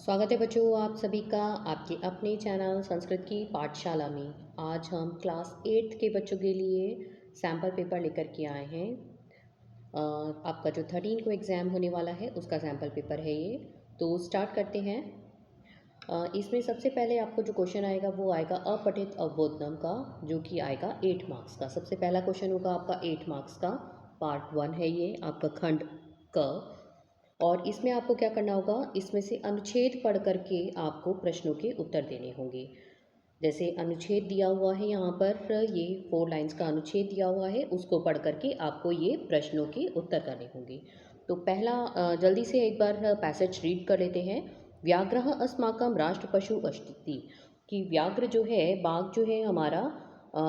स्वागत है बच्चों आप सभी का आपके अपने चैनल संस्कृत की पाठशाला में। आज हम क्लास 8 के बच्चों के लिए सैम्पल पेपर लेकर के आए हैं। आपका जो 13 को एग्ज़ाम होने वाला है उसका सैम्पल पेपर है ये। तो स्टार्ट करते हैं। इसमें सबसे पहले आपको जो क्वेश्चन आएगा वो आएगा अपठित अवबोधनम का, जो कि आएगा 8 मार्क्स का। सबसे पहला क्वेश्चन होगा आपका 8 मार्क्स का, पार्ट 1 है ये आपका खंड क। और इसमें आपको क्या करना होगा, इसमें से अनुच्छेद पढ़ करके आपको प्रश्नों के उत्तर देने होंगे। जैसे अनुच्छेद दिया हुआ है यहाँ पर, ये 4 लाइंस का अनुच्छेद दिया हुआ है, उसको पढ़ करके आपको ये प्रश्नों के उत्तर करने होंगे। तो पहला जल्दी से एक बार पैसेज रीड कर लेते हैं। व्याघ्रः अस्माकं राष्ट्र पशु अस्ति, कि व्याघ्र जो है, बाघ जो है हमारा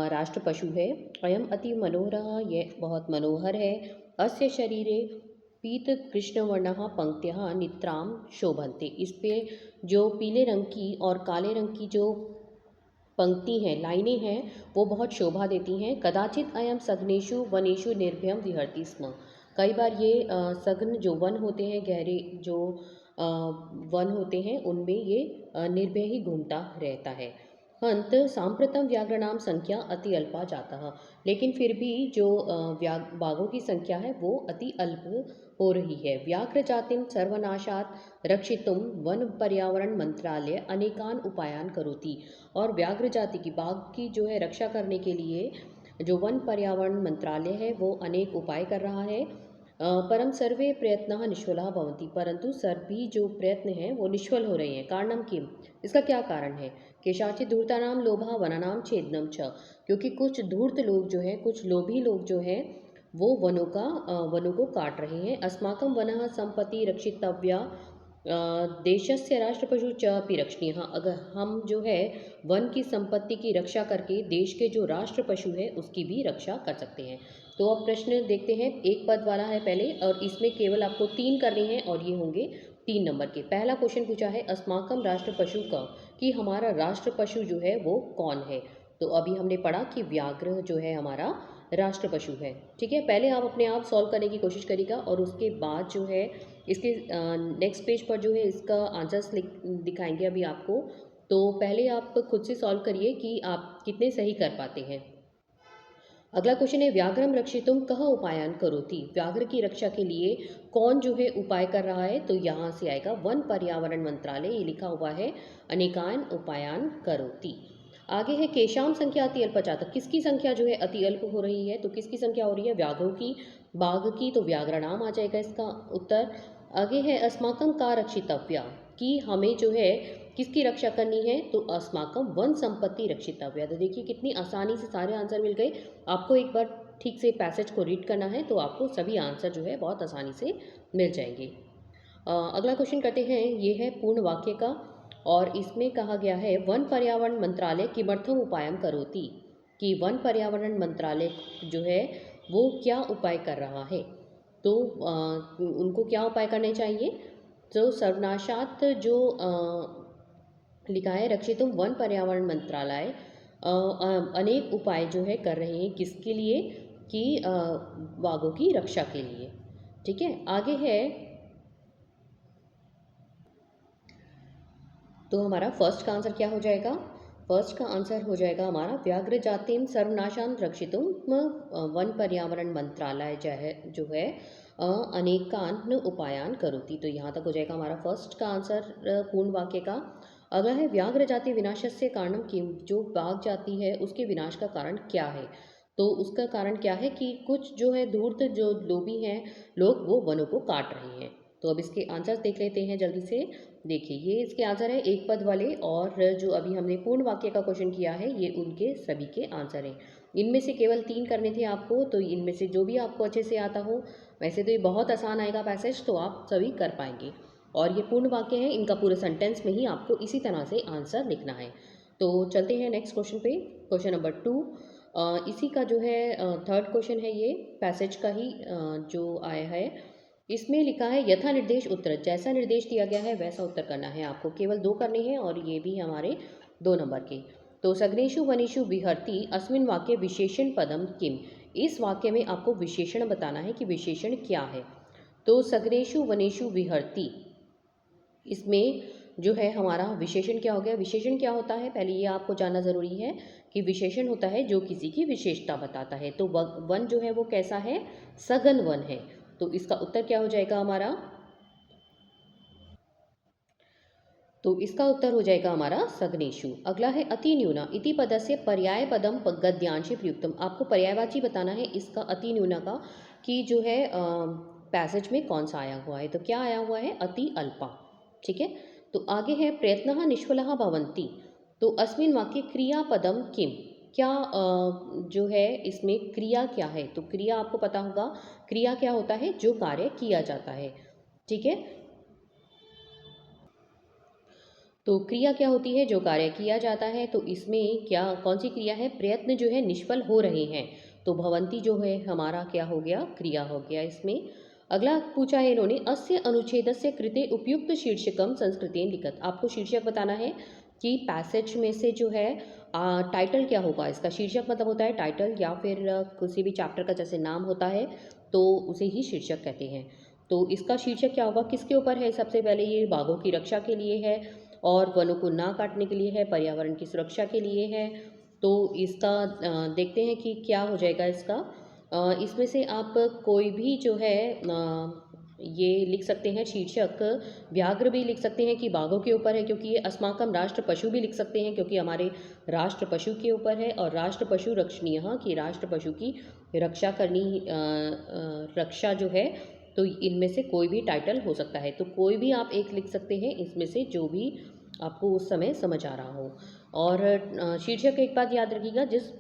राष्ट्र पशु है। अयम अति मनोहरः, ये बहुत मनोहर है। अस्य शरीरे पीत कृष्णवर्णः पंक्तियाँ नित्राम शोभन्ते, इस पे जो पीले रंग की और काले रंग की जो पंक्ति हैं, लाइनें हैं, वो बहुत शोभा देती हैं। कदाचित अयम सघनेषु वनेषु निर्भयम विहरति स्म, कई बार ये सघन जो वन होते हैं, गहरे जो वन होते हैं, उनमें ये निर्भय ही घूमता रहता है। हंत सांप्रतम व्याघ्रणाम संख्या अति अल्पा जाता, लेकिन फिर भी जो बाघों की संख्या है वो अति अल्प हो रही है। व्याघ्र जातिम सर्वनाशात रक्षितुम वन पर्यावरण मंत्रालय अनेकान उपायान करोति, और व्याघ्र जाति की, बाघ की जो है रक्षा करने के लिए जो वन पर्यावरण मंत्रालय है वो अनेक उपाय कर रहा है। परम सर्वे प्रयत्न निष्फला भवन्ति, परंतु सभी जो प्रयत्न हैं वो निष्फल हो रहे हैं। कारणम किम, इसका क्या कारण है? केशाचित धूर्तानाम लोभा वनानाम छेदनम छ, क्योंकि कुछ धूर्त लोग जो हैं, कुछ लोभी लोग जो हैं, वो वनों को काट रहे हैं। अस्माकं वनः संपत्ति रक्षितव्या देशस्य राष्ट्रपशु च अपि रक्षणीय, अगर हम जो है वन की संपत्ति की रक्षा करके देश के जो राष्ट्र पशु है उसकी भी रक्षा कर सकते हैं। तो अब प्रश्न देखते हैं, एक पद वाला है पहले, और इसमें केवल आपको 3 करने हैं और ये होंगे 3 नंबर के। पहला क्वेश्चन पूछा है अस्माकं राष्ट्र पशु का, कि हमारा राष्ट्र पशु जो है वो कौन है। तो अभी हमने पढ़ा कि व्याघ्र जो है हमारा राष्ट्र पशु है। ठीक है, पहले आप अपने आप सॉल्व करने की कोशिश करिएगा और उसके बाद जो है इसके नेक्स्ट पेज पर जो है इसका आंसर्स दिखाएंगे अभी आपको। तो पहले आप खुद से सॉल्व करिए कि आप कितने सही कर पाते हैं। अगला क्वेश्चन है व्याघ्रम रक्षितुम कह उपायन करोति, व्याघ्र की रक्षा के लिए कौन जो है उपाय कर रहा है। तो यहाँ से आएगा वन पर्यावरण मंत्रालय, ये लिखा हुआ है अनेकान उपायन करोति। आगे है केशाम संख्या अति अल्प जातक, किसकी संख्या जो है अति अल्प हो रही है। तो किसकी संख्या हो रही है? व्याघ्रों की, बाघ की, तो व्याघ्रणाम आ जाएगा इसका उत्तर। आगे है अस्माकं का रक्षितव्या, कि हमें जो है किसकी रक्षा करनी है। तो अस्माकं वन संपत्ति रक्षितव्या। तो देखिए कितनी आसानी से सारे आंसर मिल गए। आपको एक बार ठीक से पैसेज को रीड करना है तो आपको सभी आंसर जो है बहुत आसानी से मिल जाएंगे। अगला क्वेश्चन करते हैं, ये है पूर्ण वाक्य का, और इसमें कहा गया है वन पर्यावरण मंत्रालय किमर्थम उपायम करोति, कि वन पर्यावरण मंत्रालय जो है वो क्या उपाय कर रहा है। तो उनको क्या उपाय करने चाहिए। तो सर्वनाशात जो लिखा है रक्षितुम वन पर्यावरण मंत्रालय अनेक उपाय जो है कर रहे हैं, किसके लिए, कि बाघों की रक्षा के लिए। ठीक है, आगे है, तो हमारा फर्स्ट का आंसर क्या हो जाएगा। फर्स्ट का आंसर हो जाएगा हमारा व्याघ्र जातिम सर्वनाशान रक्षितुम वन पर्यावरण मंत्रालय जो है अनेकान उपायान करोति। तो यहाँ तक हो जाएगा हमारा फर्स्ट का आंसर पूर्ण वाक्य का। अगला है व्याघ्र जाति विनाशस्य कारणम किम, जो बाघ जाति है उसके विनाश का कारण क्या है। तो उसका कारण क्या है कि कुछ जो है धूर्त जो लोभी हैं लोग, वो वनों को काट रहे हैं। तो अब इसके आंसर देख लेते हैं जल्दी से। देखिए ये इसके आंसर है एक पद वाले, और जो अभी हमने पूर्ण वाक्य का क्वेश्चन किया है ये उनके सभी के आंसर हैं। इनमें से केवल 3 करने थे आपको, तो इनमें से जो भी आपको अच्छे से आता हो, वैसे तो ये बहुत आसान आएगा पैसेज, तो आप सभी कर पाएंगे। और ये पूर्ण वाक्य है, इनका पूरे सेंटेंस में ही आपको इसी तरह से आंसर लिखना है। तो चलते हैं नेक्स्ट क्वेश्चन पे, क्वेश्चन नंबर 2। इसी का जो है थर्ड क्वेश्चन है, ये पैसेज का ही जो आया है। इसमें लिखा है यथा निर्देश उत्तर, जैसा निर्देश दिया गया है वैसा उत्तर करना है आपको। केवल 2 करने हैं और ये भी हमारे 2 नंबर के। तो सग्नेषु वनेषु विहरति अस्मिन वाक्य विशेषण पदम किम, इस वाक्य में आपको विशेषण बताना है कि विशेषण क्या है। तो सग्नेषु वनेषु विहरति, इसमें जो है हमारा विशेषण क्या हो गया। विशेषण क्या होता है, पहले ये आपको जानना ज़रूरी है कि विशेषण होता है जो किसी की विशेषता बताता है। तो वन जो है वो कैसा है, सघन वन है। तो इसका उत्तर क्या हो जाएगा हमारा, तो इसका उत्तर हो जाएगा हमारा सग्नेशु। अगला है अति न्यूना इति पदस्य पर्याय पदम गद्यांशे प्रयुक्तम। आपको पर्यायवाची बताना है इसका अति न्यूना का, कि जो है पैसेज में कौन सा आया हुआ है। तो क्या आया हुआ है, अति अल्पा। ठीक है। तो आगे है प्रयत्नः निष्फलः भवन्ति। तो अस्मिन् वाक्ये क्रियापदम किम, क्या जो है इसमें क्रिया क्या है। तो क्रिया आपको पता होगा, क्रिया क्या होता है, जो कार्य किया जाता है। ठीक है। तो क्रिया क्या होती है, जो कार्य किया जाता है। तो इसमें क्या, कौन सी क्रिया है, प्रयत्न जो है निष्फल हो रहे हैं। तो भवंती जो है हमारा क्या हो गया, क्रिया हो गया इसमें। अगला पूछा है इन्होंने, अस्य अनुच्छेदस्य कृते उपयुक्त शीर्षकम संस्कृतेन लिखत। आपको शीर्षक बताना है कि पैसेज में से जो है टाइटल क्या होगा इसका। शीर्षक मतलब होता है टाइटल, या फिर किसी भी चैप्टर का जैसे नाम होता है तो उसे ही शीर्षक कहते हैं। तो इसका शीर्षक क्या होगा, किसके ऊपर है, सबसे पहले ये बाघों की रक्षा के लिए है, और वनों को ना काटने के लिए है, पर्यावरण की सुरक्षा के लिए है। तो इसका देखते हैं कि क्या हो जाएगा इसका। इसमें से आप कोई भी जो है ये लिख सकते हैं शीर्षक। व्याघ्र भी लिख सकते हैं कि बाघों के ऊपर है, क्योंकि ये अस्माकम राष्ट्र पशु भी लिख सकते हैं क्योंकि हमारे राष्ट्र पशु के ऊपर है। और राष्ट्र पशु रक्षणीय, कि राष्ट्र पशु की रक्षा करनी, रक्षा जो है। तो इनमें से कोई भी टाइटल हो सकता है। तो कोई भी आप एक लिख सकते हैं इसमें से, जो भी आपको उस समय समझ आ रहा हो। और शीर्षक एक बात याद रखिएगा, जिस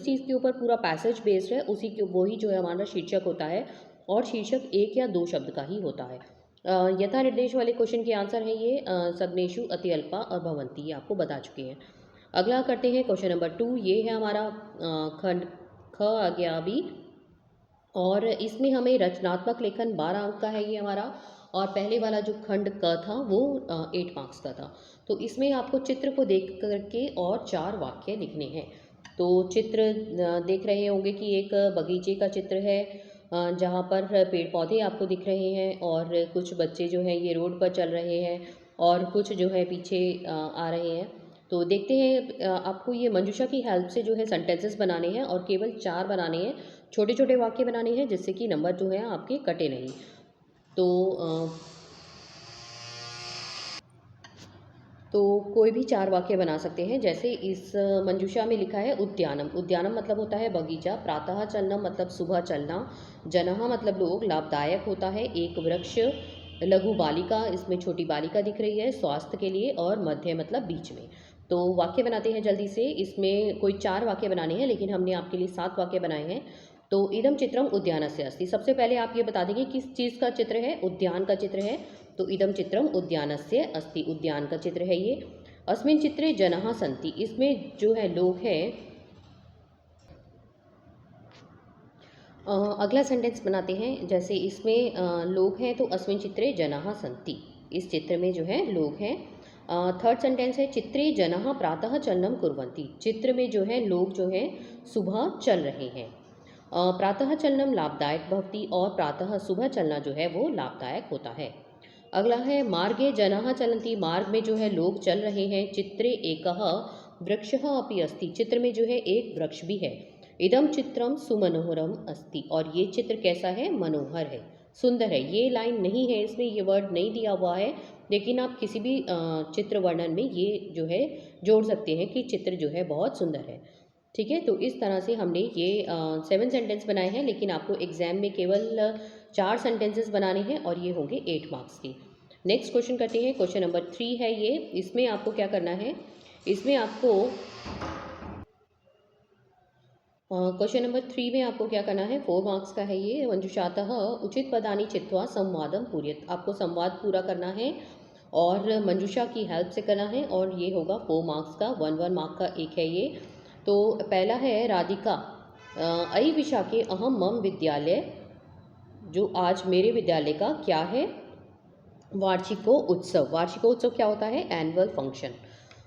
चीज़ के ऊपर पूरा पैसेज बेस्ड है उसी के वो ही जो है हमारा शीर्षक होता है। और शीर्षक एक या दो शब्द का ही होता है। यथा निर्देश वाले क्वेश्चन के आंसर है ये सग्नेशु, अति अल्पा और भवंती, ये आपको बता चुके हैं। अगला करते हैं क्वेश्चन नंबर 2। ये है हमारा खंड ख आ गया अभी। और इसमें हमें रचनात्मक लेखन 12 अंक का है ये हमारा। और पहले वाला जो खंड क था वो 8 मार्क्स का था। तो इसमें आपको चित्र को देख करके और 4 वाक्य लिखने हैं। तो चित्र देख रहे होंगे कि एक बगीचे का चित्र है, जहाँ पर पेड़ पौधे आपको दिख रहे हैं, और कुछ बच्चे जो हैं ये रोड पर चल रहे हैं, और कुछ जो है पीछे आ रहे हैं। तो देखते हैं, आपको ये मंजूषा की हेल्प से जो है सेंटेंसेस बनाने हैं, और केवल 4 बनाने हैं, छोटे छोटे वाक्य बनाने हैं, जिससे कि नंबर जो है आपके कटे नहीं। तो तो कोई भी 4 वाक्य बना सकते हैं। जैसे इस मंजूषा में लिखा है उद्यानम। उद्यानम मतलब होता है बगीचा। प्रातः चलनम मतलब सुबह चलना। जनः मतलब लोग। लाभदायक होता है एक वृक्ष। लघु बालिका, इसमें छोटी बालिका दिख रही है स्वास्थ्य के लिए। और मध्य मतलब बीच में। तो वाक्य बनाते हैं जल्दी से। इसमें कोई 4 वाक्य बनाने हैं, लेकिन हमने आपके लिए 7 वाक्य बनाए हैं। तो इदम चित्रम उद्यानस्य अस्ति। सबसे पहले आप ये बता देंगे किस चीज़ का चित्र है, उद्यान का चित्र है। तो इदम चित्रम उद्यानस्य अस्ति, उद्यान का चित्र है ये। अस्मिन् चित्रे जनः सन्ति, इसमें जो है लोग हैं। अगला सेंटेंस बनाते हैं। जैसे इसमें लोग हैं, तो अस्मिन् चित्रे जनः सन्ति, इस चित्र में जो है लोग हैं। थर्ड सेंटेंस है चित्रे जनः प्रातः चलनम कुर्वन्ति। चित्र में जो है लोग जो हैं सुबह चल रहे हैं। प्रातः चलनम लाभदायक भवति, और प्रातः सुबह चलना जो है वो लाभदायक होता है। अगला है मार्गे जनाः चलन्ति। मार्ग में जो है लोग चल रहे हैं। चित्रे एकः वृक्षः अपि अस्ति। चित्र में जो है एक वृक्ष भी है। इदम चित्रम सुमनोहरम अस्ति, और ये चित्र कैसा है, मनोहर है, सुंदर है। ये लाइन नहीं है इसमें, ये वर्ड नहीं दिया हुआ है, लेकिन आप किसी भी चित्र वर्णन में ये जो है जोड़ सकते हैं कि चित्र जो है बहुत सुंदर है। ठीक है। तो इस तरह से हमने ये 7 सेंटेंस बनाए हैं, लेकिन आपको एग्जाम में केवल 4 सेंटेंसेस बनाने हैं, और ये होंगे 8 मार्क्स के। नेक्स्ट क्वेश्चन करते हैं। क्वेश्चन नंबर 3 है ये। इसमें आपको क्या करना है, इसमें आपको क्वेश्चन नंबर 3 में आपको क्या करना है, 4 मार्क्स का है ये। मंजुषातः उचित पदानि चित्वा संवादम पूर्यत। आपको संवाद पूरा करना है, और मंजुषा की हेल्प से करना है, और ये होगा 4 मार्क्स का। 1 मार्क का एक है ये। तो पहला है राधिका, अयि विशाखे अहम मम विद्यालय, जो आज मेरे विद्यालय का क्या है, वार्षिकोत्सव। वार्षिकोत्सव क्या होता है, एनुअल फंक्शन।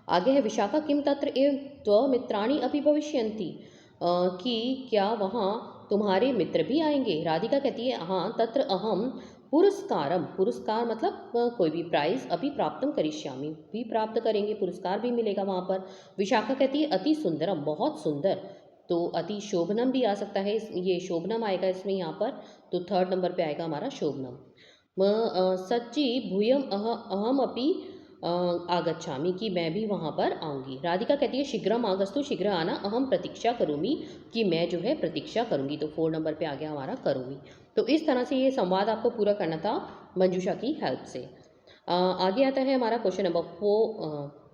आगे है विशाखा किम तत्र एव त्वमित्राणि अपि भविष्यन्ति, कि क्या वहाँ तुम्हारे मित्र भी आएंगे। राधिका कहती है हाँ, तत्र अहम पुरस्कारम, पुरस्कार मतलब कोई भी प्राइज़ अभी प्राप्तम करिष्यामि, भी प्राप्त करेंगे, पुरस्कार भी मिलेगा वहाँ पर। विशाखा कहती है अति सुंदरम, बहुत सुंदर, तो अति शोभनम भी आ सकता है, ये शोभनम आएगा इसमें यहाँ पर, तो थर्ड नंबर पे आएगा हमारा शोभनम। सच्ची भूयम अहम अपि आगच्छामि, कि मैं भी वहाँ पर आऊँगी। राधिका कहती है शीघ्रम आगस्तु, शीघ्र आना, अहम प्रतीक्षा करूँगी, कि मैं जो है प्रतीक्षा करूँगी, तो 4 नंबर पे आ गया हमारा करूँगी। तो इस तरह से ये संवाद आपको पूरा करना था मंजूषा की हेल्प से। आगे आता है हमारा क्वेश्चन नंबर 4।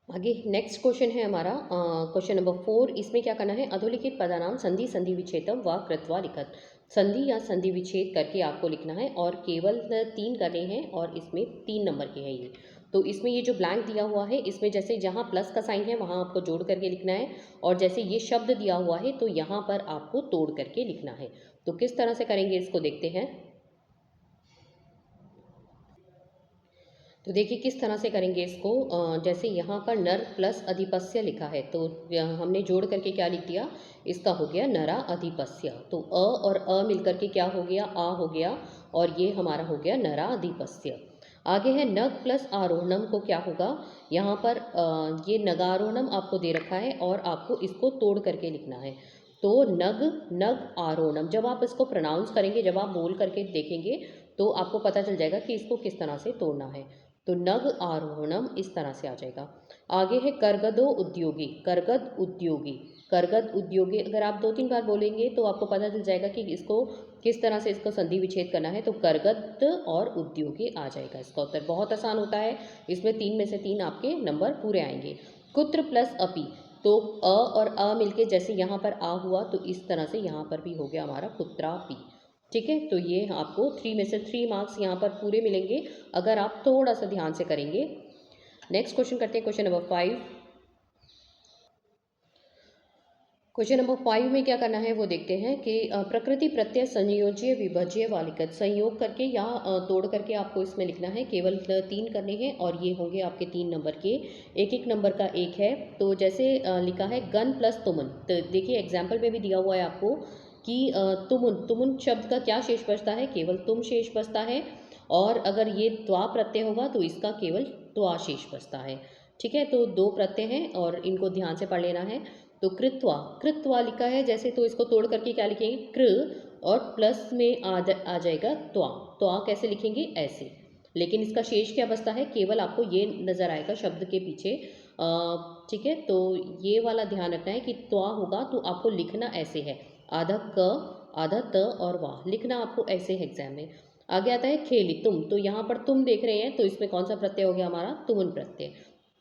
आगे नेक्स्ट क्वेश्चन है हमारा क्वेश्चन नंबर 4। इसमें क्या करना है, अधोलिखित पदानाम संधि संधि विच्छेदम व कृत्वा लिखत, संधि या संधि विच्छेद करके आपको लिखना है, और केवल 3 करने हैं, और इसमें 3 नंबर के हैं ये। तो इसमें ये जो ब्लैंक दिया हुआ है, इसमें जैसे जहाँ प्लस का साइन है वहाँ आपको जोड़ करके लिखना है, और जैसे ये शब्द दिया हुआ है तो यहाँ पर आपको तोड़ करके लिखना है। तो किस तरह से करेंगे इसको देखते हैं। तो देखिए किस तरह से करेंगे इसको। जैसे यहाँ पर नर प्लस अधिपस्य लिखा है, तो हमने जोड़ करके क्या लिख दिया, इसका हो गया नरा अधिपस्य। तो अ और अ मिलकर के क्या हो गया, आ हो गया, और ये हमारा हो गया नरा अधिपस्य। आगे है नग प्लस आरोहणम, को क्या होगा, यहाँ पर ये नगारोहणम आपको दे रखा है, और आपको इसको तोड़ करके लिखना है। तो नग नग आरोहणम, जब आप इसको प्रोनाउंस करेंगे, जब आप बोल करके देखेंगे, तो आपको पता चल जाएगा कि इसको किस तरह से तोड़ना है। तो नग आरोहणम इस तरह से आ जाएगा। आगे है करगदो उद्योगी, करगद उद्योगी, करगद उद्योगी, अगर आप 2-3 बार बोलेंगे तो आपको पता चल जाएगा कि इसको किस तरह से इसको संधि विच्छेद करना है। तो करगद और उद्योगी आ जाएगा इसका उत्तर। बहुत आसान होता है, इसमें 3 में से 3 आपके नंबर पूरे आएंगे। कुत्र प्लस अपि, तो अ और अ मिलके जैसे यहाँ पर आ हुआ, तो इस तरह से यहाँ पर भी हो गया हमारा कुत्रापि। ठीक है, तो ये आपको 3 में से 3 मार्क्स यहाँ पर पूरे मिलेंगे अगर आप थोड़ा सा ध्यान से करेंगे। नेक्स्ट क्वेश्चन करते हैं, क्वेश्चन नंबर 5। क्वेश्चन नंबर 5 में क्या करना है वो देखते हैं कि प्रकृति प्रत्यय संयोज्य विभज्य वालिकत, संयोग करके या तोड़ करके आपको इसमें लिखना है। केवल 3 करने हैं, और ये होंगे आपके 3 नंबर के, एक एक नंबर का एक है। तो जैसे लिखा है गन प्लस तुमन, तो देखिए एग्जाम्पल में भी दिया हुआ है आपको कि तुमुन, तुमुन शब्द का क्या शेष बचता है, केवल तुम शेष बचता है, और अगर ये त्वा प्रत्यय होगा तो इसका केवल त्वा शेष बचता है। ठीक है, तो 2 प्रत्यय हैं और इनको ध्यान से पढ़ लेना है। तो कृत्वा, कृत्वा लिखा है जैसे, तो इसको तोड़ करके क्या लिखेंगे, कृ, और प्लस में आ जाएगा त्वा, त्वा कैसे लिखेंगे, ऐसे। लेकिन इसका शेष क्या बचता है, केवल आपको ये नज़र आएगा शब्द के पीछे। ठीक है, तो ये वाला ध्यान रखना है कि त्वा होगा तो आपको लिखना ऐसे है, आधा क, आधा त और वाह, लिखना आपको ऐसे है एग्जाम में। आगे आता है खेली तुम, तो यहाँ पर तुम देख रहे हैं, तो इसमें कौन सा प्रत्यय हो गया हमारा, तुमुन प्रत्यय,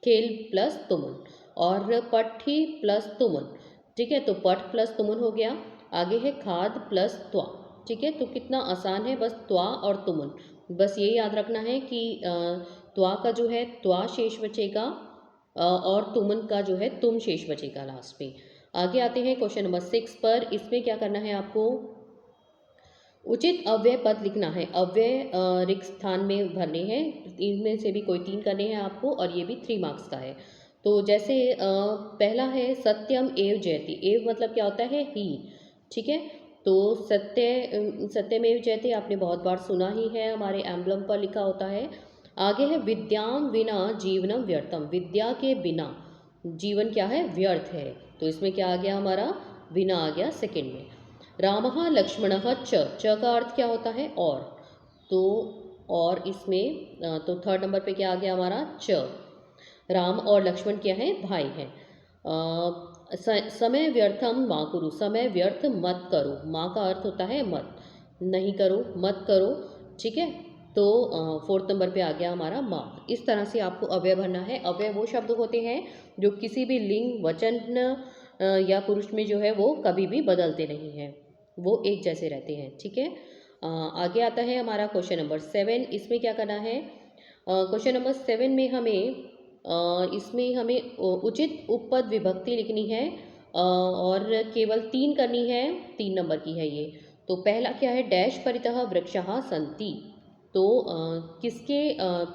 खेल प्लस तुमुन, और पट्ठी प्लस तुमुन। ठीक है, तो पठ प्लस तुमुन हो गया। आगे है खाद प्लस त्वा। ठीक है, तो कितना आसान है, बस त्वा और तुमुन, बस ये याद रखना है कि त्वा का जो है त्वा शेष बचेगा, और तुमुन का जो है तुम शेष बचेगा लास्ट में। आगे आते हैं क्वेश्चन नंबर 6 पर। इसमें क्या करना है आपको, उचित अव्यय पद लिखना है, अव्यय रिक्त स्थान में भरने हैं, इनमें से भी कोई 3 करने हैं आपको, और ये भी 3 मार्क्स का है। तो जैसे पहला है सत्यम एव जयति, एव मतलब क्या होता है, ही। ठीक है, तो सत्यमेव जयते आपने बहुत बार सुना ही है, हमारे एम्बलम पर लिखा होता है। आगे है विद्याम विना जीवनम व्यर्थम, विद्या के बिना जीवन क्या है, व्यर्थ है। तो इसमें क्या आ गया हमारा, बिना आ गया सेकंड में। रामः लक्ष्मणः च का अर्थ क्या होता है, और, तो और इसमें तो थर्ड नंबर पे क्या आ गया हमारा, च। राम और लक्ष्मण क्या है, भाई हैं। समय व्यर्थम माँ कुरु, समय व्यर्थ मत करो, माँ का अर्थ होता है मत, नहीं करो, मत करो। ठीक है, तो 4th नंबर पे आ गया हमारा माँ। इस तरह से आपको अव्यय भरना है। अव्यय वो शब्द होते हैं जो किसी भी लिंग वचन या पुरुष में जो है वो कभी भी बदलते नहीं हैं, वो एक जैसे रहते हैं। ठीक है, आगे आता है हमारा क्वेश्चन नंबर 7। इसमें क्या करना है, क्वेश्चन नंबर 7 में हमें इसमें हमें उचित उपपद विभक्ति लिखनी है, और केवल 3 करनी है, 3 नंबर की है ये। तो पहला क्या है, डैश परितः वृक्षः सन्ति, तो किसके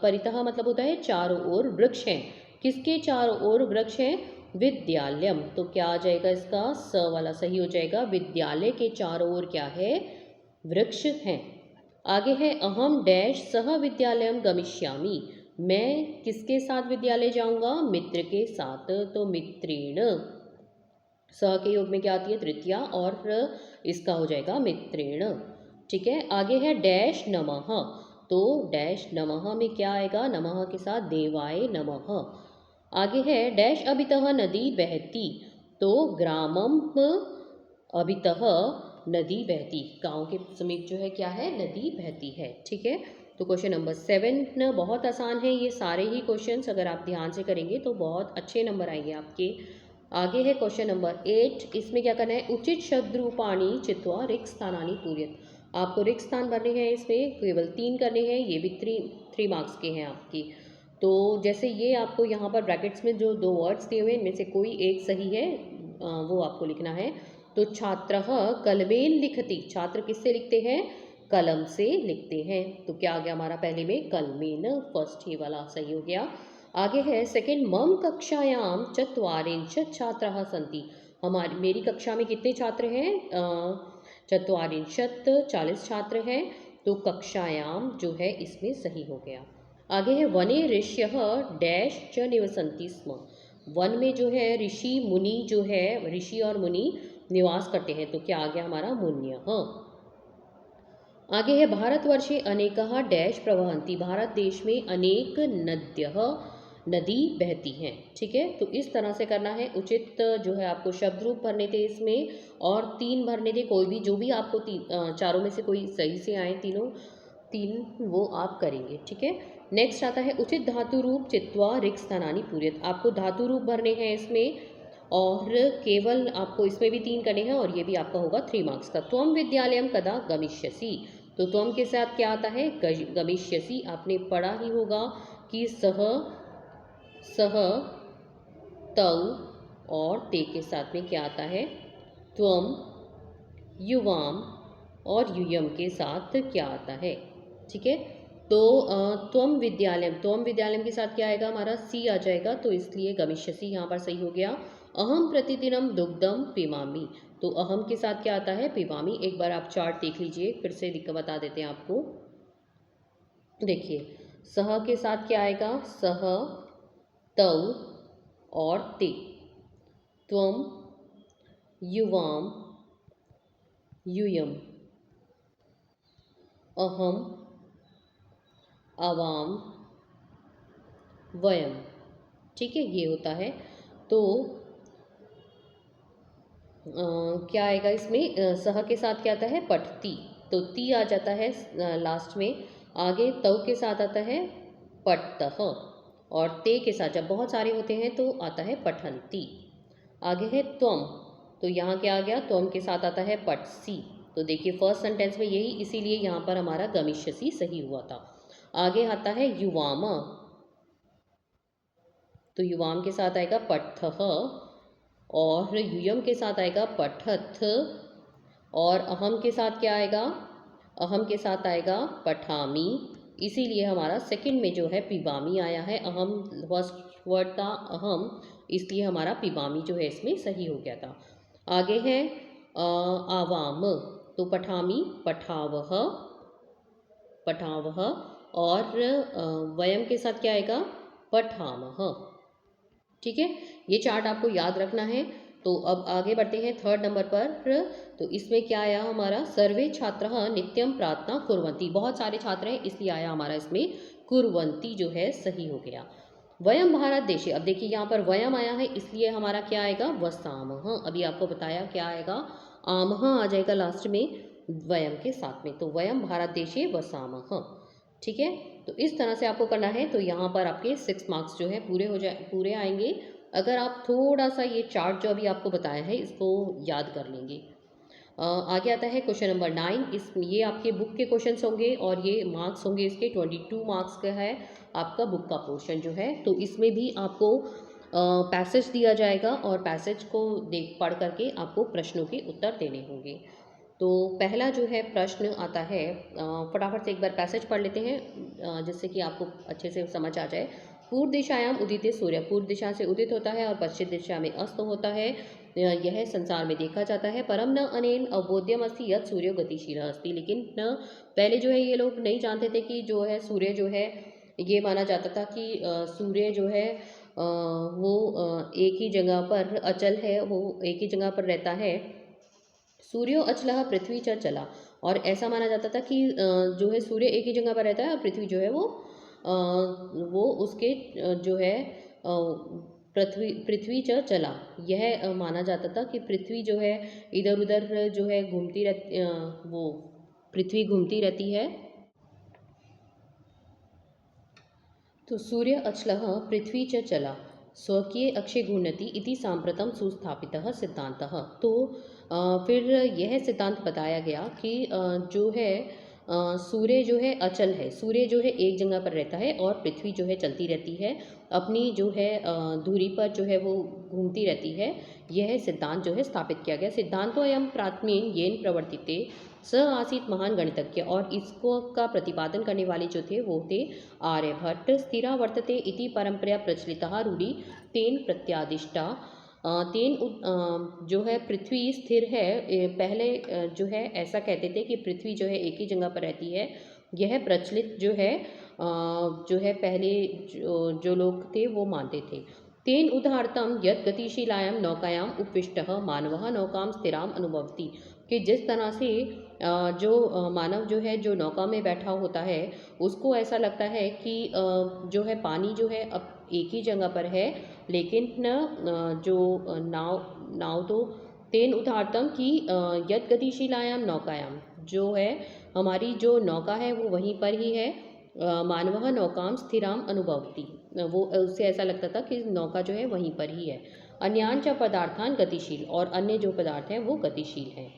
परितः मतलब होता है चारों ओर वृक्ष हैं, किसके चारों ओर वृक्ष हैं, विद्यालयम, तो क्या आ जाएगा इसका, स वाला सही हो जाएगा, विद्यालय के चारों ओर क्या है, वृक्ष हैं। आगे है अहम डैश सह विद्यालयम गमिष्यामि, मैं किसके साथ विद्यालय जाऊंगा, मित्र के साथ, तो मित्रेण। स के योग में क्या आती है, तृतीया, और इसका हो जाएगा मित्रेण। ठीक है, आगे है डैश नमः, तो डैश नमः में क्या आएगा, नमः के साथ देवाय नमः। आगे है डैश अभितः नदी बहती, तो ग्रामम अभितः नदी बहती, गांव के समीप जो है क्या है, नदी बहती है। ठीक है, तो क्वेश्चन नंबर 7 बहुत आसान है, ये सारे ही क्वेश्चंस अगर आप ध्यान से करेंगे तो बहुत अच्छे नंबर आएंगे आपके। आगे है क्वेश्चन नंबर 8, इसमें क्या करना है, उचित शब्द रूपाणी चित्वा रिक्त स्थानानि पूर्यत, आपको रिक्त स्थान भरने हैं, इसमें केवल 3 करने हैं, ये भी 3 मार्क्स के हैं आपकी। तो जैसे ये आपको यहाँ पर ब्रैकेट्स में जो 2 वर्ड्स दिए हुए हैं इनमें से कोई एक सही है, वो आपको लिखना है। तो छात्रः कलमेन लिखति, छात्र किससे लिखते हैं, कलम से लिखते हैं, तो क्या आ गया हमारा पहले में कलमेन, फर्स्ट ये वाला सही हो गया। आगे है सेकंड, मम कक्षायाम चत्वारिंशत् छात्राः सन्ति, मेरी कक्षा में कितने छात्र हैं, चत्वारिंशत् 40 छात्र हैं, तो कक्षायाम जो है इसमें सही हो गया। आगे है वने ऋष्यः डैश च निवसन्ति स्म, वन में जो है ऋषि मुनि जो है, ऋषि और मुनि निवास करते हैं, तो क्या आ गया हमारा मुन्यः। आगे है भारतवर्षे अनेकः डैश प्रवहन्ति, भारत देश में अनेक नद्यः नदी बहती हैं। ठीक है, तो इस तरह से करना है, उचित जो है आपको शब्द रूप भरने थे इसमें, और 3 भरने थे, कोई भी जो भी आपको चारों में से कोई सही से आए, तीनों 3 वो आप करेंगे। ठीक है, नेक्स्ट आता है उचित धातु रूप चित्वा रिक्त स्थानानि पूर्यत, आपको धातु रूप भरने हैं इसमें, और केवल आपको इसमें भी 3 करने हैं, और ये भी आपका होगा 3 मार्क्स का। त्वम विद्यालयम कदा गमिष्यसि, तो त्वम के साथ क्या आता है, गमिष्यसि, आपने पढ़ा ही होगा कि सह, सह, तौ, और ते के साथ में क्या आता है, त्वम, युवाम, और युयम के साथ क्या आता है। ठीक है, तो त्वम विद्यालयम के साथ क्या आएगा हमारा, सी आ जाएगा, तो इसलिए गमिष्यसि यहाँ पर सही हो गया। अहम प्रतिदिनम दुग्धम पिबामी, तो अहम के साथ क्या आता है, पिबामी, एक बार आप चार्ट देख लीजिए, फिर से बता देते हैं आपको। देखिए सह के साथ क्या आएगा, सह, तौ, और ते, त्वम, युवाम, यूयम, अहम, आवाम, वयम। ठीक है, ये होता है। तो क्या आएगा इसमें, सह के साथ क्या आता है, पठती, तो ती आ जाता है लास्ट में। आगे तव के साथ आता है पठतः, और ते के साथ जब बहुत सारे होते हैं तो आता है पठन्ति। आगे है त्वम, तो यहाँ क्या आ गया, त्वम के साथ आता है पठसी, तो देखिए फर्स्ट सेंटेंस में यही, इसीलिए यहाँ पर हमारा गमिष्यसि सही हुआ था। आगे आता है युवाम, तो युवाम के साथ आएगा पठः, और युयम के साथ आएगा पठथ, और अहम के साथ क्या आएगा, अहम के साथ आएगा पठामी, इसीलिए हमारा सेकंड में जो है पिबामी आया है, अहम फर्स्ट वर्ड था अहम, इसलिए हमारा पिबामी जो है इसमें सही हो गया था। आगे है आवाम, तो पठामी, पठावह, पठावह, और वयम के साथ क्या आएगा, पठामह। ठीक है, ये चार्ट आपको याद रखना है। तो अब आगे बढ़ते हैं थर्ड नंबर पर, तो इसमें क्या आया हमारा, सर्वे छात्रः नित्यम प्रार्थना कुर्वन्ति, बहुत सारे छात्र हैं इसलिए आया हमारा इसमें कुर्वन्ति जो है सही हो गया। वयम भारत देशे, अब देखिए यहाँ पर वयम आया है इसलिए हमारा क्या आएगा, वसामः, अभी आपको बताया क्या आएगा, आमः आ जाएगा लास्ट में वयम के साथ में, तो वयम भारत देशे वसामः। ठीक है, तो इस तरह से आपको करना है, तो यहाँ पर आपके 6 मार्क्स जो है पूरे आएंगे, अगर आप थोड़ा सा ये चार्ट जो अभी आपको बताया है इसको याद कर लेंगे। आगे आता है क्वेश्चन नंबर 9, ये आपके बुक के क्वेश्चंस होंगे, और ये मार्क्स होंगे इसके 22 मार्क्स का है आपका बुक का पोर्शन जो है, तो इसमें भी आपको पैसेज दिया जाएगा, और पैसेज को पढ़ करके आपको प्रश्नों के उत्तर देने होंगे। तो पहला जो है प्रश्न आता है, फटाफट से एक बार पैसेज पढ़ लेते हैं जिससे कि आपको अच्छे से समझ आ जाए। पूर्व दिशायाम उदिते सूर्य, पूर्व दिशा से उदित होता है और पश्चिम दिशा में अस्त होता है। यह संसार में देखा जाता है। परम न अनेन अवबोध्यम अस्ति यत् सूर्यो गतिशील अस्ति, लेकिन न पहले जो है ये लोग नहीं जानते थे कि जो है सूर्य जो है, ये माना जाता था कि सूर्य जो है वो एक ही जगह पर अचल है, वो एक ही जगह पर रहता है। सूर्यो अचलः पृथ्वी च चला, और ऐसा माना जाता था कि जो है सूर्य एक ही जगह पर रहता है और पृथ्वी जो है वो उसके जो है पृथ्वी पृथ्वी च चला। यह माना जाता था कि पृथ्वी जो है इधर उधर जो है घूमती रहती, वो पृथ्वी घूमती रहती है। तो सूर्य अचलः पृथ्वी च चला स्वकीय अक्षे घूर्णति इति सांप्रतम सुस्थापितः सिद्धांतः। तो फिर यह सिद्धांत बताया गया कि जो है सूर्य जो है अचल है, सूर्य जो है एक जगह पर रहता है और पृथ्वी जो है चलती रहती है, अपनी जो है धुरी पर जो है वो घूमती रहती है। यह सिद्धांत जो है स्थापित किया गया। सिद्धांतो अयम प्राथम्येन येन प्रवर्तिते स आसीत महान गणितज्ञ, और इसको का प्रतिपादन करने वाले जो थे वो थे आर्यभट्ट। स्थिरा वर्तते इति परंपरा प्रचलिता रूढ़ी तेन प्रत्यादिष्टा। जो है पृथ्वी स्थिर है, पहले जो है ऐसा कहते थे कि पृथ्वी जो है एक ही जगह पर रहती है। यह प्रचलित जो है पहले जो लोग थे वो मानते थे। तेन उदाहरतम यद गतिशीलायाम नौकायाम उपविष्टः मानवः नौकाम स्थिराम अनुभवति, कि जिस तरह से जो मानव जो है जो नौका में बैठा होता है उसको ऐसा लगता है कि जो है पानी जो है अब एक ही जगह पर है, लेकिन न जो नाव तो तेन उदाहरतम कि यद गतिशीलायाम नौकायाम, जो है हमारी जो नौका है वो वहीं पर ही है। मानवः नौकाम स्थिराम अनुभवति, वो उससे ऐसा लगता था कि नौका जो है वहीं पर ही है। अन्यान च पदार्थान गतिशील, और अन्य जो पदार्थ हैं वो गतिशील हैं।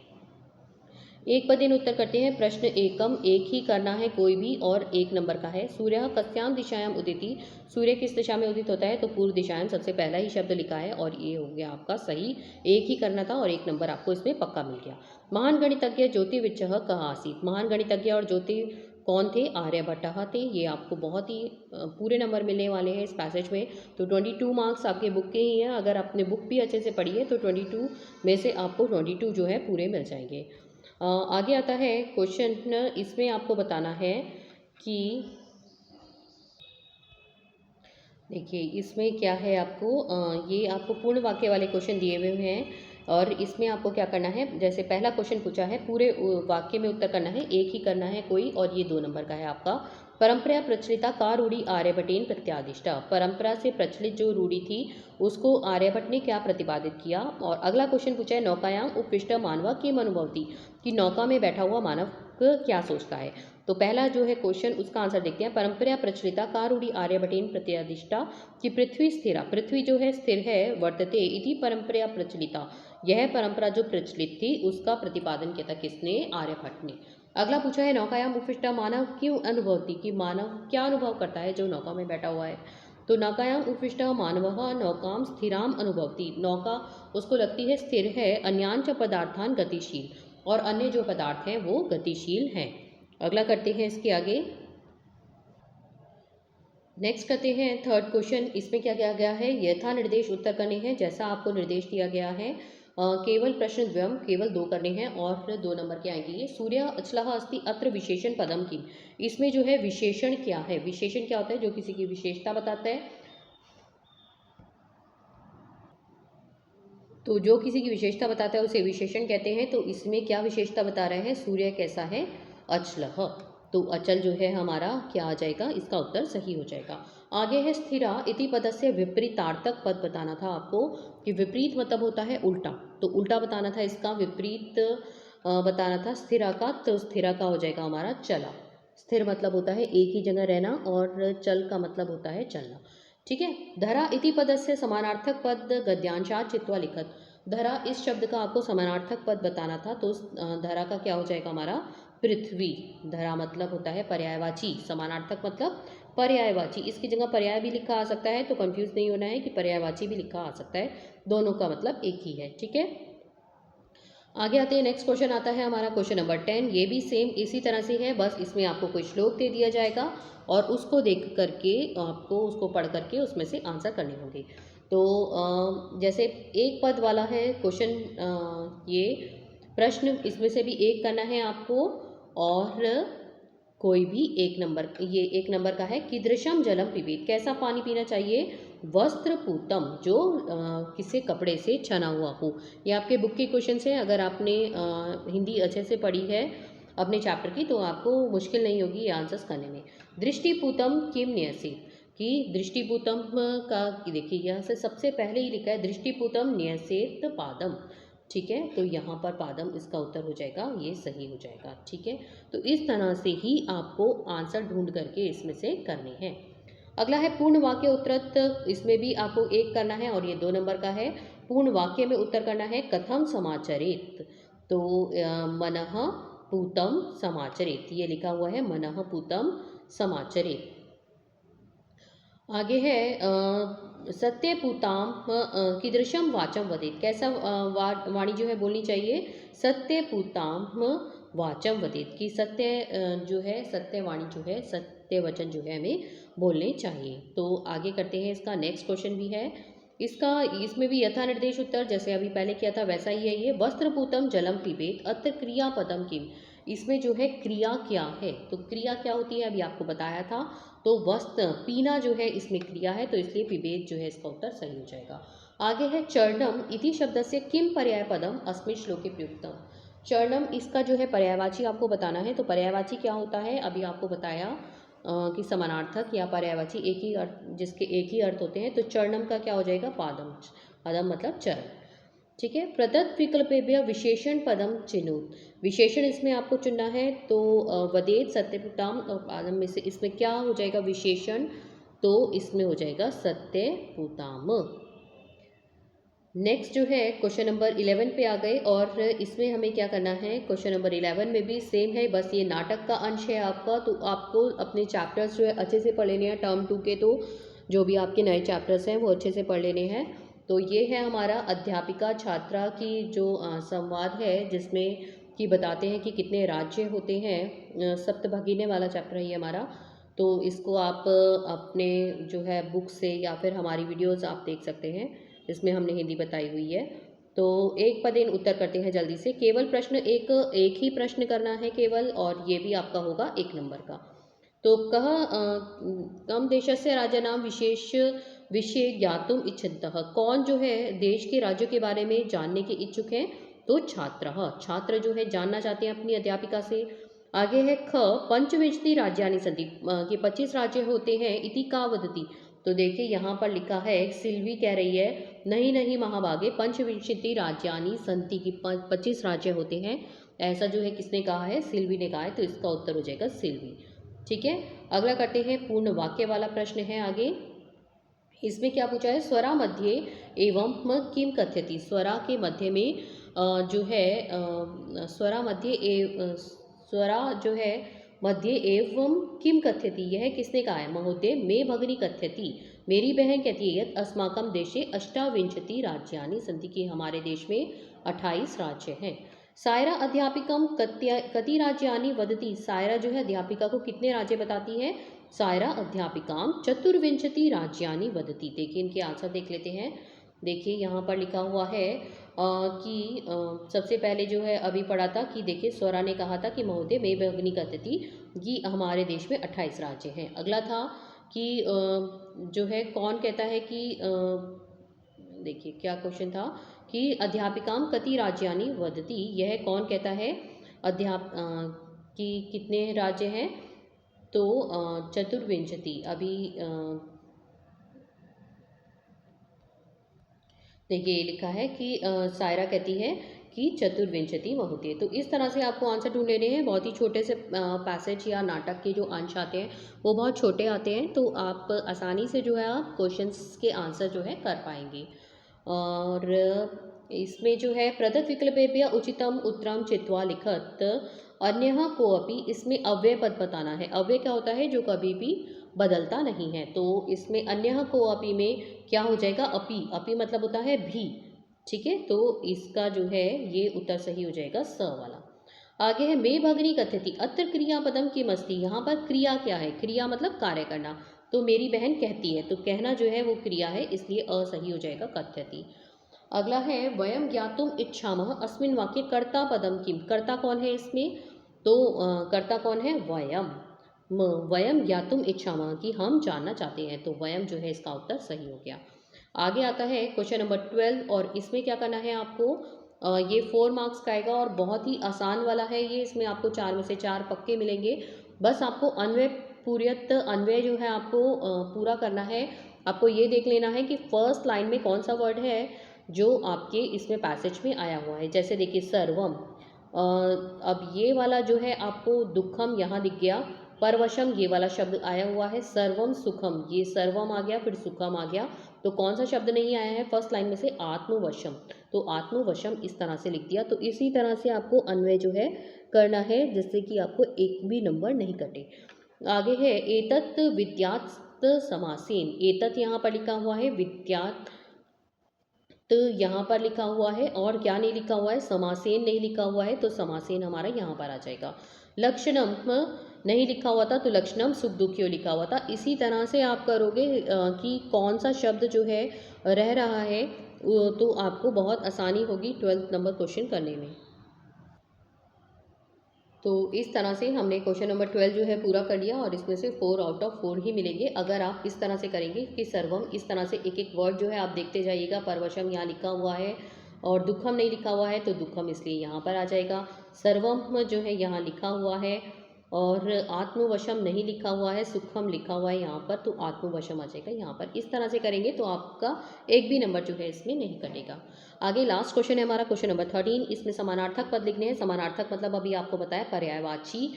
एक पदेन उत्तर करते हैं। प्रश्न एकम, एक ही करना है कोई भी, और एक नंबर का है। सूर्य कस्याम दिशायाम उदिति, सूर्य किस दिशा में उदित होता है? तो पूर्व दिशायाम, सबसे पहला ही शब्द लिखा है और ये हो गया आपका सही। एक ही करना था और एक नंबर आपको इसमें पक्का मिल गया। महान गणितज्ञ ज्योतिर्विच्चः कः आसीत्, महान गणितज्ञ और ज्योति कौन थे? आर्यभट्टः थे। ये आपको बहुत ही पूरे नंबर मिलने वाले हैं इस पैसेज में। तो 22 मार्क्स आपके बुक के ही हैं। अगर आपने बुक भी अच्छे से पढ़ी है तो 22 में से आपको 22 जो है पूरे मिल जाएंगे। आगे आता है क्वेश्चन, इसमें आपको बताना है कि देखिए इसमें क्या है आपको, ये आपको पूर्ण वाक्य वाले क्वेश्चन दिए हुए हैं और इसमें आपको क्या करना है, जैसे पहला क्वेश्चन पूछा है पूरे वाक्य में उत्तर करना है, एक ही करना है कोई, और ये 2 नंबर का है आपका। परंपरा प्रचलिता का रूढ़ी आर्यभट्टेन प्रत्यादिष्टा, परंपरा से प्रचलित जो रूढ़ी थी उसको आर्यभट्ट ने क्या प्रतिपादित किया। और अगला क्वेश्चन पूछा है नौकायाम उपविष्ट मानवा किम अनुभवति, कि नौका में बैठा हुआ मानव क्या सोचता है। तो पहला जो है क्वेश्चन उसका आंसर देखते हैं। परंपरा प्रचलिता का रूढ़ी आर्यभट्टेन प्रत्यादिष्टा, कि पृथ्वी स्थिरा, पृथ्वी जो है स्थिर है, वर्तते इति परंपरा प्रचलिता, यह परंपरा जो प्रचलित थी उसका प्रतिपादन किया था किसने? आर्यभट्ट ने। अगला पूछा है नौकायाम उपविष्टा मानव क्यों अनुभवती, कि मानव क्या अनुभव करता है जो नौका में बैठा हुआ है। तो नौकायाम उपविष्टा मानवः नौकाम स्थिराम अनुभवती, नौका उसको लगती है स्थिर है। अन्यान च पदार्थान गतिशील, और अन्य जो पदार्थ हैं वो गतिशील हैं। अगला करते हैं इसके आगे, नेक्स्ट करते हैं थर्ड क्वेश्चन। इसमें क्या किया गया है? यथा निर्देश उत्तर करने हैं जैसा आपको निर्देश दिया गया है। केवल प्रश्न द्वयम, केवल 2 करने हैं और 2 नंबर के आएंगे। ये सूर्य अचलः अस्ति अत्र विशेषण पदम की, इसमें जो है विशेषण क्या है? विशेषण क्या होता है? जो किसी की विशेषता बताता है। तो जो किसी की विशेषता बताता है उसे विशेषण कहते हैं। तो इसमें क्या विशेषता बता रहे हैं? सूर्य कैसा है? अचलः। तो अचल जो है हमारा क्या आ जाएगा? इसका उत्तर सही हो जाएगा। आगे है स्थिरा इति पदस्य विपरीतार्थक पद बताना था आपको, कि विपरीत मतलब होता है उल्टा, तो उल्टा बताना था, इसका विपरीत बताना था स्थिरा का। तो स्थिरा का हो जाएगा हमारा चला। स्थिर मतलब होता है एक ही जगह रहना और चल का मतलब होता है चलना। ठीक है। धरा इति पदस्य समानार्थक पद गद्यांशात चित्वा लिखत, धरा इस शब्द का आपको समानार्थक पद बताना था। तो धरा का क्या हो जाएगा हमारा? पृथ्वी। धरा मतलब होता है पर्यायवाची, समानार्थक मतलब पर्यायवाची, इसकी जगह पर्याय भी लिखा आ सकता है, तो कंफ्यूज नहीं होना है कि पर्यायवाची भी लिखा आ सकता है, दोनों का मतलब एक ही है। ठीक है। आगे आते हैं, नेक्स्ट क्वेश्चन आता है हमारा क्वेश्चन नंबर 10। ये भी सेम इसी तरह से है, बस इसमें आपको कोई श्लोक दे दिया जाएगा और उसको देख करके आपको उसको पढ़ करके उसमें से आंसर करने होंगे। तो जैसे एक पद वाला है क्वेश्चन, ये प्रश्न, इसमें से भी एक करना है आपको, और कोई भी एक नंबर, ये एक नंबर का है। कीदृशम जलम पिबेत, कैसा पानी पीना चाहिए? वस्त्र पूतम, जो किसी कपड़े से छना हुआ हो। ये आपके बुक के क्वेश्चन हैं। अगर आपने हिंदी अच्छे से पढ़ी है अपने चैप्टर की, तो आपको मुश्किल नहीं होगी ये आंसर्स करने में। दृष्टिपूतम किम न्यसेत, कि दृष्टिपूतम का देखिए यहाँ से सबसे पहले ही लिखा है दृष्टिपूतम न्यसेत पादम। ठीक है, तो यहाँ पर पादम इसका उत्तर हो जाएगा, ये सही हो जाएगा। ठीक है, तो इस तरह से ही आपको आंसर ढूंढ करके इसमें से करने हैं। अगला है पूर्ण वाक्य उत्तरत, इसमें भी आपको एक करना है और ये 2 नंबर का है। पूर्ण वाक्य में उत्तर करना है कथम समाचरित, तो मनः पूतम समाचरित, ये लिखा हुआ है मनः पूतम समाचरित। आगे है सत्यपूताम कीदृशम वाचम वदेत, कैसा वाणी जो है बोलनी चाहिए? सत्यपूताम वाचम वदेत, कि सत्य जो है, सत्य वाणी जो है, सत्य वचन जो है हमें बोलने चाहिए। तो आगे करते हैं, इसका नेक्स्ट क्वेश्चन भी है इसका, इसमें भी यथा निर्देश उत्तर जैसे अभी पहले किया था वैसा ही है ये। वस्त्रपूतम जलम पिबेत अत्र क्रियापदम किम, इसमें जो है क्रिया क्या है? तो क्रिया क्या होती है अभी आपको बताया था। तो वस्त्र पीना जो है इसमें क्रिया है, तो इसलिए पिबेत जो है इसका उत्तर सही हो जाएगा। आगे है चरणम इति शब्द से किम पर्याय पदम अस्मिन् श्लोके प्रयुक्तम, चरणम इसका जो है पर्यायवाची आपको बताना है। तो पर्यायवाची क्या होता है अभी आपको बताया कि समानार्थक या पर्यायवाची एक ही अर्थ, जिसके एक ही अर्थ होते हैं। तो चरणम का क्या हो जाएगा? पादम, पदम मतलब चरण। ठीक है, प्रदत्त विकल्पेभ्य विशेषण पदम चिन्हुत, विशेषण इसमें आपको चुनना है। तो वदेत सत्यपुताम और पादम में से इसमें क्या हो जाएगा विशेषण? तो इसमें हो जाएगा सत्यपुताम। नेक्स्ट जो है क्वेश्चन नंबर 11 पे आ गए, और इसमें हमें क्या करना है? क्वेश्चन नंबर 11 में भी सेम है, बस ये नाटक का अंश है आपका। तो आपको अपने चैप्टर्स जो है अच्छे से पढ़ लेने हैं टर्म 2 के, तो जो भी आपके नए चैप्टर्स हैं वो अच्छे से पढ़ लेने हैं। तो ये है हमारा अध्यापिका छात्रा की जो संवाद है, जिसमें कि बताते हैं कि कितने राज्य होते हैं। सप्तभगिनी वाला चैप्टर है ये हमारा। तो इसको आप अपने जो है बुक से या फिर हमारी वीडियोज़ आप देख सकते हैं, इसमें हमने हिंदी बताई हुई है। तो एक पदेन उत्तर करते हैं जल्दी से। केवल प्रश्न एक ही प्रश्न करना है केवल, और ये भी आपका होगा 1 नंबर का। तो कह कम देशस्य राजा नाम विशेष विषय ज्ञातुम इच्छन्तः, कौन जो है देश के राज्यों के बारे में जानने के इच्छुक हैं? तो छात्र जो है जानना चाहते हैं अपनी अध्यापिका से। आगे है ख पंचविंशति राज्यानि सन्ति, कि 25 राज्य होते हैं, इति का वदति। तो देखिए यहाँ पर लिखा है, सिल्वी कह रही है नहीं नहीं महाभागे पंचविंशति राज्यानि सन्ति, की 25 राज्य होते हैं, ऐसा जो है किसने कहा है? सिल्वी ने कहा है। तो इसका उत्तर हो जाएगा सिल्वी। ठीक है, अगला करते हैं पूर्ण वाक्य वाला प्रश्न है आगे। इसमें क्या पूछा है? स्वरा मध्य एवं किम कथ्यति, स्वरा के मध्य में जो है स्वरा मध्य स्वरा जो है मध्य एवं किम कथ्यति, यह किसने कहा है? महोदय मे भगिनी कथ्यति, मेरी बहन कहती है, यत् अस्माकं देशे अष्टाविंशति राज्यानि सन्ति, कि हमारे देश में 28 राज्य हैं। सायरा अध्यापिकम कति राज्यानि वदति, सायरा जो है अध्यापिका को कितने राज्य बताती है? सायरा अध्यापिकाम चतुर्विंशति राज्यानि वदति। देखिए इनके आंसर देख लेते हैं। देखिए यहाँ पर लिखा हुआ है कि सबसे पहले जो है अभी पढ़ा था कि देखिए स्वरा ने कहा था कि महोदय मे भगिनी कथ्यति, कि हमारे देश में 28 राज्य हैं। अगला था कि जो है कौन कहता है कि देखिए क्या क्वेश्चन था कि अध्यापिकाम कति राज्यानि वदति, यह कौन कहता है? कि कितने राज्य हैं? तो चतुर्विंशति। अभी देखिए ये लिखा है कि सायरा कहती है कि चतुर्विंशति महोदय। तो इस तरह से आपको आंसर ढूंढ लेने हैं। बहुत ही छोटे से पैसेज या नाटक के जो अंश आते हैं वो बहुत छोटे आते हैं, तो आप आसानी से जो है आप क्वेश्चंस के आंसर जो है कर पाएंगे। और इसमें जो है प्रदत्त विकल्पेभ्य उचितम उत्तरम चित्वा लिखत अन्यः कोऽपि, इसमें अव्यय पद बताना है। अव्यय क्या होता है? जो कभी भी बदलता नहीं है। तो इसमें अन्यः कोऽपि में क्या हो जाएगा? अपि, अपि मतलब होता है भी। ठीक है, तो इसका जो है ये उत्तर सही हो जाएगा स वाला। आगे है मे भगिनी कथ्यति अत्र क्रियापदम किम अस्ति, यहाँ पर क्रिया क्या है? क्रिया मतलब कार्य करना। तो मेरी बहन कहती है, तो कहना जो है वो क्रिया है, इसलिए अ सही हो जाएगा कथ्यति। अगला है वयम ज्ञातुम इच्छामः अस्मिन् वाक्ये कर्ता पदम किम। कर्ता कौन है इसमें? तो कर्ता कौन है? वयम। वयम ज्ञातुम इच्छामः कि हम जानना चाहते हैं, तो वयम जो है इसका उत्तर सही हो गया। आगे आता है क्वेश्चन नंबर 12 और इसमें क्या करना है आपको? ये 4 मार्क्स का आएगा और बहुत ही आसान वाला है ये। इसमें आपको 4 में से 4 पक्के मिलेंगे। बस आपको अन्वय पूर्यत अन्वय जो है आपको पूरा करना है। आपको ये देख लेना है कि फर्स्ट लाइन में कौन सा वर्ड है जो आपके इसमें पैसेज में आया हुआ है। जैसे देखिए सर्वम, अब ये वाला जो है आपको दुखम यहाँ दिख गया, परवशम ये वाला शब्द आया हुआ है, सर्वम सुखम ये सर्वम आ गया, फिर सुखम आ गया। तो कौन सा शब्द नहीं आया है फर्स्ट लाइन में से? आत्मवशम। तो आत्मवशम इस तरह से लिख दिया। तो इसी तरह से आपको अन्वय जो है करना है, जिससे कि आपको एक भी नंबर नहीं कटे। आगे है एतत् विद्यात् समासेन। एतत् यहाँ पर लिखा हुआ है, विद्यात् तो यहाँ पर लिखा हुआ है, और क्या नहीं लिखा हुआ है? समासेन नहीं लिखा हुआ है, तो समासेन हमारा यहाँ पर आ जाएगा। लक्षणम नहीं लिखा हुआ था, तो लक्षणम सुख दुखियो लिखा हुआ था। इसी तरह से आप करोगे कि कौन सा शब्द जो है रह रहा है, तो आपको बहुत आसानी होगी 12th नंबर क्वेश्चन करने में। तो इस तरह से हमने क्वेश्चन नंबर 12 जो है पूरा कर लिया, और इसमें से 4 आउट ऑफ 4 ही मिलेंगे अगर आप इस तरह से करेंगे कि सर्वम इस तरह से एक एक वर्ड जो है आप देखते जाइएगा। परवशम यहाँ लिखा हुआ है और दुखम नहीं लिखा हुआ है, तो दुखम इसलिए यहाँ पर आ जाएगा। सर्वम जो है यहाँ लिखा हुआ है, और आत्मवशम नहीं लिखा हुआ है, सुखम लिखा हुआ है यहाँ पर, तो आत्मवशम आ जाएगा यहाँ पर। इस तरह से करेंगे तो आपका एक भी नंबर जो है इसमें नहीं कटेगा। आगे लास्ट क्वेश्चन है हमारा क्वेश्चन नंबर 13। इसमें समानार्थक पद लिखने हैं। समानार्थक मतलब अभी आपको बताया पर्यायवाची।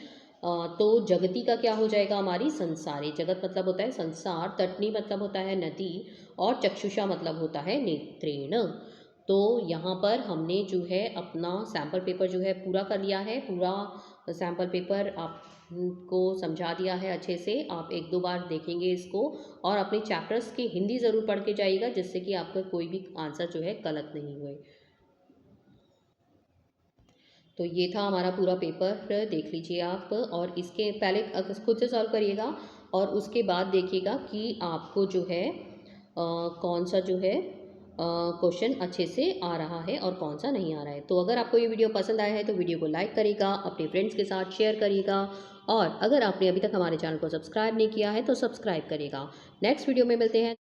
तो जगती का क्या हो जाएगा? हमारी संसारी। जगत मतलब होता है संसार, तटनी मतलब होता है नदी, और चक्षुषा मतलब होता है नेत्रेण। तो यहाँ पर हमने जो है अपना सैम्पल पेपर जो है पूरा कर लिया है। पूरा सैम्पल पेपर आपको समझा दिया है अच्छे से। आप एक दो बार देखेंगे इसको, और अपने चैप्टर्स की हिंदी ज़रूर पढ़ के जाइएगा, जिससे कि आपका कोई भी आंसर जो है गलत नहीं हुए। तो ये था हमारा पूरा पेपर, देख लीजिए आप। और इसके पहले खुद से सॉल्व करिएगा, और उसके बाद देखिएगा कि आपको जो है कौन सा जो है क्वेश्चन अच्छे से आ रहा है और कौन सा नहीं आ रहा है। तो अगर आपको ये वीडियो पसंद आया है तो वीडियो को लाइक करिएगा, अपने फ्रेंड्स के साथ शेयर करिएगा, और अगर आपने अभी तक हमारे चैनल को सब्सक्राइब नहीं किया है तो सब्सक्राइब करिएगा। नेक्स्ट वीडियो में मिलते हैं।